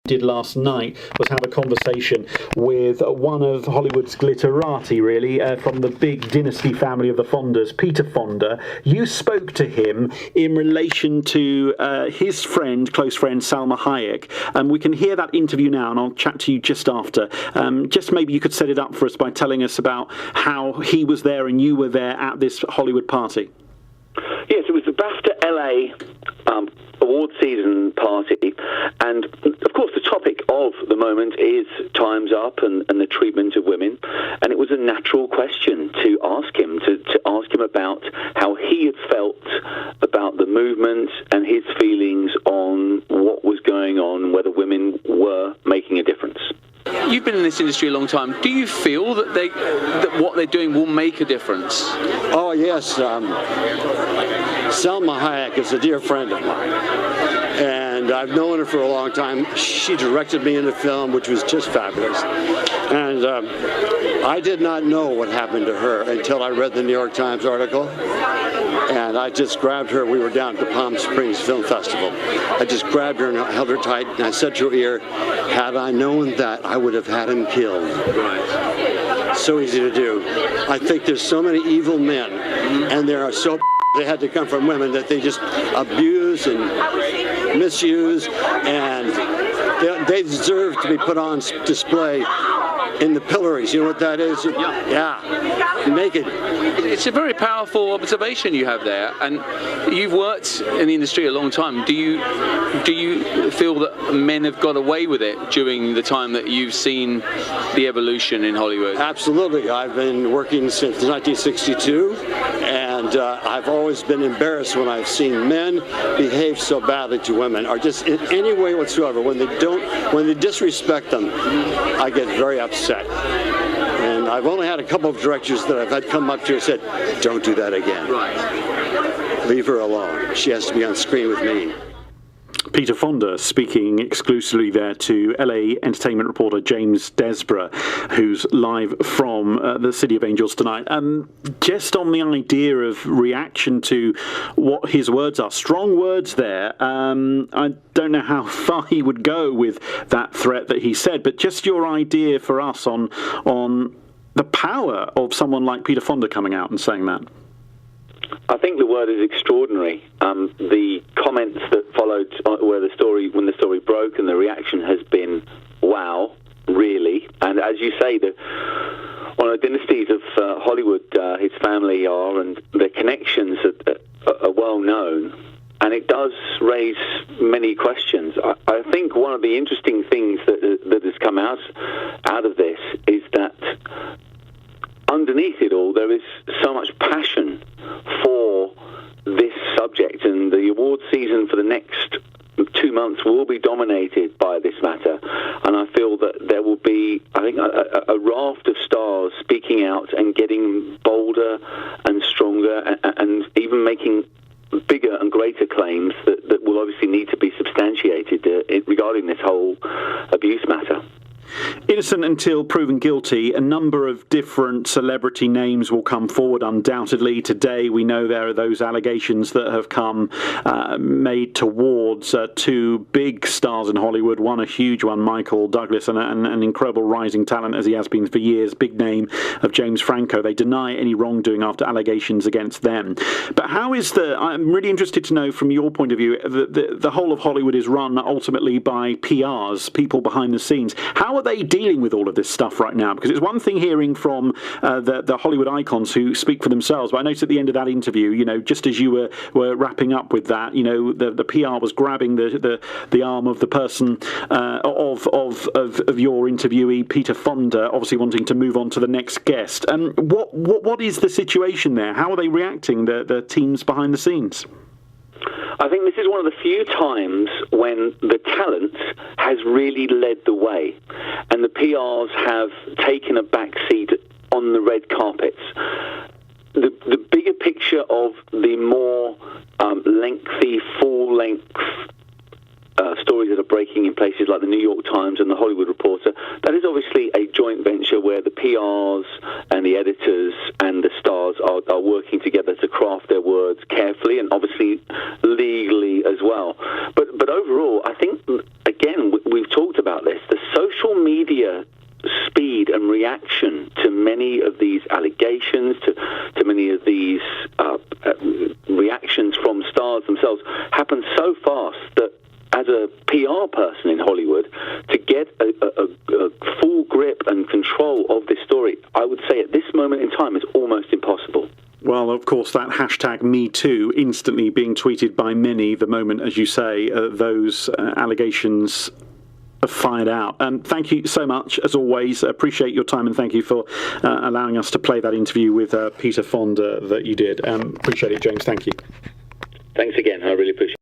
did last night was have a conversation with one of Hollywood's glitterati, really, from the big dynasty family of the Fondas, Peter Fonda. You spoke to him in relation to his close friend, Salma Hayek. We can hear that interview now, and I'll chat to you just after. Just maybe you could set it up for us by telling us about how he was there and you were there at this Hollywood party. Yes, it was the BAFTA LA award season party, and of course the topic of the moment is Time's Up and the treatment of women, and it was a natural question to ask him, to ask him about how he had felt about the movement and his feelings on what was going on, whether women were making a difference. You've been in this industry a long time. Do you feel that what they're doing will make a difference? Oh, yes. Salma Hayek is a dear friend of mine, and I've known her for a long time. She directed me in a film, which was just fabulous. And I did not know what happened to her until I read the New York Times article. And I just grabbed her. We were down at the Palm Springs Film Festival. I just grabbed her and held her tight, and I said to her ear, had I known that, I would have had him killed. Right. So easy to do. I think there's so many evil men, and there are so they had to come from women that they just abuse and misuse, and they deserve to be put on display in the pillories. You know what that is? Yeah. Naked. It's a very powerful observation you have there, and you've worked in the industry a long time. Do you feel that men have got away with it during the time that you've seen the evolution in Hollywood? Absolutely. I've been working since 1962, and I've always been embarrassed when I've seen men behave so badly to women, or just in any way whatsoever. When they disrespect them, I get very upset. And I've only had a couple of directors that I've had come up to and said, don't do that again. Right. Leave her alone. She has to be on screen with me. Peter Fonda speaking exclusively there to LA entertainment reporter James Desborough, who's live from the City of Angels tonight. Just on the idea of reaction to what his words are, strong words there. I don't know how far he would go with that threat that he said, but just your idea for us on the power of someone like Peter Fonda coming out and saying that. I think the word is extraordinary. The comments that followed when the story broke, and the reaction has been, wow, really. And as you say, one of the dynasties of Hollywood, his family are, and their connections are well known. And it does raise many questions. I think one of the interesting things that has come out of this is that underneath it all, there is so much passion for this subject, and the award season for the next 2 months will be dominated by this matter. And I feel that there will be, I think, a raft of stars speaking out and getting bolder and stronger, and even making bigger and greater claims that will obviously need to be substantiated regarding this whole abuse matter. Innocent until proven guilty. A number of different celebrity names will come forward undoubtedly. Today we know there are those allegations that have come made towards two big stars in Hollywood. One a huge one, Michael Douglas, and an incredible rising talent as he has been for years, big name of James Franco. They deny any wrongdoing after allegations against them. But how is I'm really interested to know from your point of view, the whole of Hollywood is run ultimately by PRs, people behind the scenes. How are they dealing with all of this stuff right now? Because it's one thing hearing from the Hollywood icons who speak for themselves, but I noticed at the end of that interview, just as you were wrapping up with that, the PR was grabbing the arm of the person of your interviewee, Peter Fonda, obviously wanting to move on to the next guest. What is the situation there? How are they reacting, the teams behind the scenes? I think this is one of the few times when the talent has really led the way, and the PRs have taken a back seat on the red carpets. The bigger picture of the more lengthy, full-length stories that are breaking in places like the New York Times and the Hollywood Reporter, that is obviously a joint venture where the PRs and the editors and the stars are working together to craft their words carefully and obviously legally as well. But overall, I think, again, we've talked talked about this. The social media speed and reaction to many of these allegations, to many of these reactions from stars themselves, happens so fast that as a PR person in Hollywood, to get a full grip and control of this story, I would say at this moment in time is almost impossible. Well, of course, that hashtag #MeToo instantly being tweeted by many the moment, as you say, those allegations are fired out. Thank you so much, as always. Appreciate your time, and thank you for allowing us to play that interview with Peter Fonda that you did. Appreciate it, James. Thank you. Thanks again. I really appreciate it.